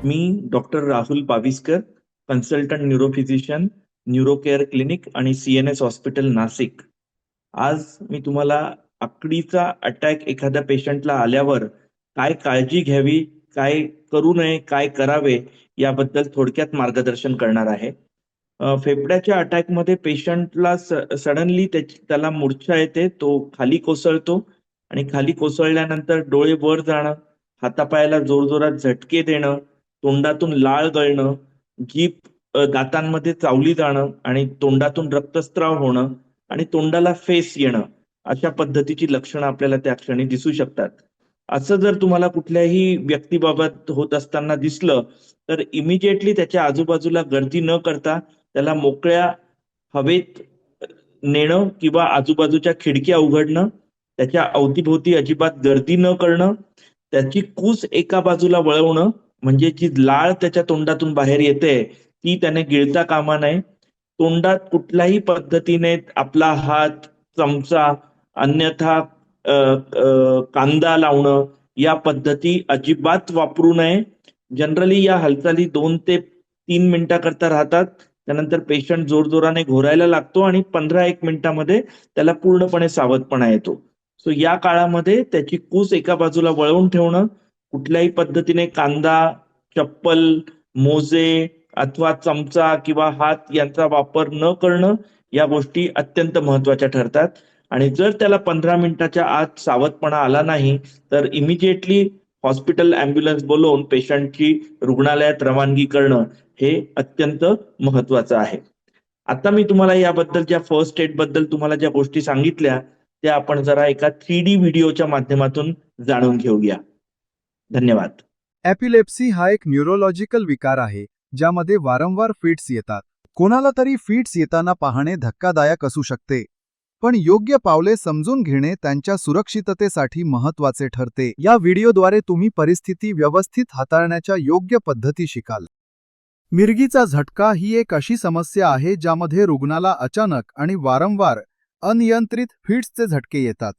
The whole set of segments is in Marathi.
मी doctor Rahul Baviskar, consultant neurophysician, Neurocare clinic आणि CNS हॉस्पिटल नाशिक. आज मी तुम्हाला आकडीचा अटॅक एखाद्या पेशंटला आल्यावर काय काळजी घ्यावी, काय करू नये, काय करावे याबद्दल थोडक्यात मार्गदर्शन करणार आहे. फेफड्याच्या अटॅकमध्ये पेशंटला सडनली त्याला मूर्छा येते, तो खाली कोसळतो आणि खाली कोसळल्यानंतर डोळे वर जाणं, हातापायाला जोरजोरात झटके देणं, तोंडातून लाळ गळणं, जीभ दातांमध्ये चावली जाणं आणि तोंडातून रक्तस्राव होणं आणि तोंडाला फेस येणं, अशा पद्धतीची लक्षणं आपल्याला त्या क्षणी दिसू शकतात. असं जर तुम्हाला कुठल्याही व्यक्तीबाबत होत असताना दिसलं, तर इमिजिएटली त्याच्या आजूबाजूला गर्दी न करता त्याला मोकळ्या हवेत नेणं किंवा आजूबाजूच्या खिडक्या उघडणं, त्याच्या अवतीभोवती अजिबात गर्दी न करणं, त्याची कूस एका बाजूला वळवणं, म्हणजे जी लाळ त्याच्या तोंडातून बाहेर येते ती त्याने गिळता कामा नये. तोंडात कुठल्याही पद्धतीने आपला हात, चमचा, अन्यथा कांदा लावणं या पद्धती अजिबात वापरू नये. जनरली या हालचाली 2 ते 3 मिनिटाकरता राहतात. त्यानंतर पेशंट जोरजोराने घोरायला लागतो आणि 15-1 मिनिटामध्ये त्याला पूर्णपणे सावधपणा येतो. सो या काळामध्ये त्याची कूस एका बाजूला वळवून ठेवणं, कुठल्याही पद्धतीने कांदा, चप्पल, मोजे अथवा चमचा किंवा हात यांचा वापर न करणं, या गोष्टी अत्यंत महत्त्वाच्या ठरतात. आणि जर त्याला 15 मिनिटाच्या आत सावधपणा आला नाही, तर इमिजिएटली हॉस्पिटल ॲम्ब्युलन्स बोलवून पेशंटची रुग्णालयात रवानगी करणं हे अत्यंत महत्त्वाचं आहे. आता मी तुम्हाला याबद्दल ज्या फर्स्ट एड बद्दल तुम्हाला ज्या गोष्टी सांगितल्या, त्या आपण जरा एका 3D व्हिडिओच्या माध्यमातून जाणून घेऊया. धन्यवाद. एपिलेप्सी हा एक न्यूरोलॉजिकल विकार आहे ज्यामध्ये वारंवार फिट्स येतात. कोणाला तरी फिट्स येताना पाहणे धक्कादायक असू शकते, पण योग्य पावले समजून घेणे त्यांच्या सुरक्षिततेसाठी महत्त्वाचे ठरते. या व्हिडिओद्वारे तुम्ही परिस्थिती व्यवस्थित हाताळण्याच्या योग्य पद्धती शिकाल. मिरगीचा झटका ही एक अशी समस्या आहे ज्यामध्ये रुग्णाला अचानक आणि वारंवार अनियंत्रित फिट्सचे झटके येतात.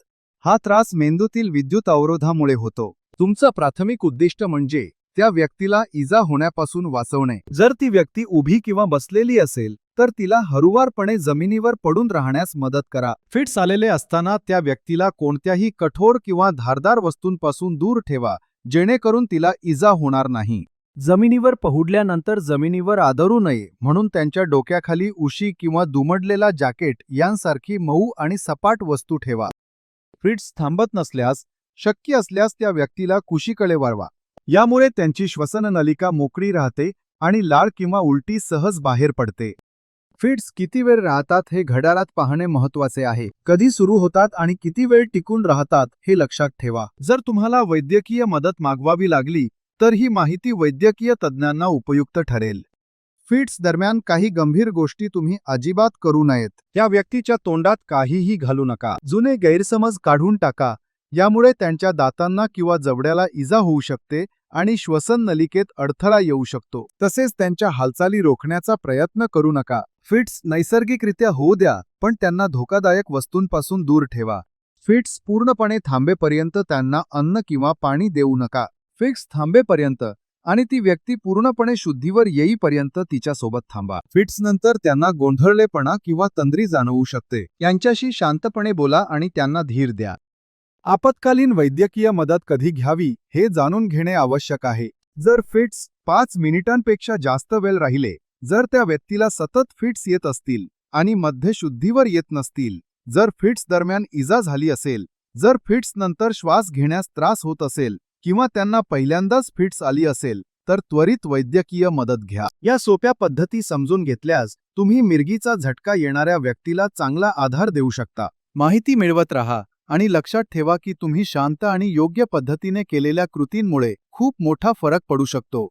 हा त्रास मेंदूतील विद्युत अवरोधामुळे होतो. तुमचं प्राथमिक उद्दिष्ट म्हणजे त्या व्यक्तीला इजा होण्यापासून वाचवणे. जर ती व्यक्ती उभी किंवा बसलेली असेल तर तिला हळूवारपणे जमिनीवर पडून राहण्यास मदत करा. फिट्स आलेले असताना त्या व्यक्तीला कोणत्याही कठोर किंवा धारदार वस्तूंपासून दूर ठेवा, जेणेकरून तिला इजा होणार नाही. जमिनीवर पहुडल्यानंतर जमिनीवर आदरू नये म्हणून त्यांच्या डोक्याखाली उशी किंवा दुमडलेला जॅकेट यांसारखी मऊ आणि सपाट वस्तू ठेवा. फिट्स थांबत नसल्यास शक्य असल्यास त्या व्यक्तीला कुशीकडे वळवा. यामुळे त्यांची श्वसननलिका मोकळी राहते आणि लाळ किंवा उलटी सहज बाहेर पडते. फिट्स किती वेळ राहतात हे घड्याळात पाहणे महत्त्वाचे आहे. कधी सुरू होतात आणि किती वेळ टिकून राहतात हे लक्षात ठेवा. जर तुम्हाला वैद्यकीय मदत मागवावी लागली तर ही माहिती वैद्यकीय तज्ज्ञांना उपयुक्त ठरेल. फिट्स दरम्यान काही गंभीर गोष्टी तुम्ही अजिबात करू नयेत. या व्यक्तीच्या तोंडात काहीही घालू नका. जुने गैरसमज काढून टाका. यामुळे त्यांच्या दातांना किंवा जबड्याला इजा होऊ शकते आणि श्वसन नलिकेत अडथळा येऊ शकतो. तसेच त्यांच्या हालचाली रोखण्याचा प्रयत्न करू नका. फिट्स नैसर्गिकरित्या होऊ द्या, पण त्यांना धोकादायक वस्तूंपासून दूर ठेवा. फिट्स पूर्णपणे थांबेपर्यंत त्यांना अन्न किंवा पाणी देऊ नका. फिट्स थांबेपर्यंत आणि ती व्यक्ती पूर्णपणे शुद्धीवर येईपर्यंत तिच्यासोबत थांबा. फिट्स नंतर त्यांना गोंधळलेपणा किंवा तंद्री जाणवू शकते. यांच्याशी शांतपणे बोला आणि त्यांना धीर द्या. आपत्कालीन वैद्यकीय मदत कधी घ्यावी हे जाणून घेणे आवश्यक आहे. जर फिट्स 5 मिनिटांपेक्षा जास्त वेळ राहिले, जर त्या व्यक्तीला सतत फिट्स येत असतील आणि मध्ये शुद्धीवर येत नसतील, जर फिट्स दरम्यान इजा झाली असेल, जर फिट्स नंतर श्वास घेण्यास त्रास होत असेल किंवा त्यांना पहिल्यांदाच फिट्स आली असेल, तर त्वरित वैद्यकीय मदत घ्या. या सोप्या पद्धती समजून घेतल्यास तुम्ही मिरगीचा झटका येणाऱ्या व्यक्तीला चांगला आधार देऊ शकता. माहिती मिळवत राहा आणि लक्षात ठेवा की तुम्ही शांत आणि योग्य पद्धतीने केलेल्या कृतींमुळे खूप मोठा फरक पडू शकतो.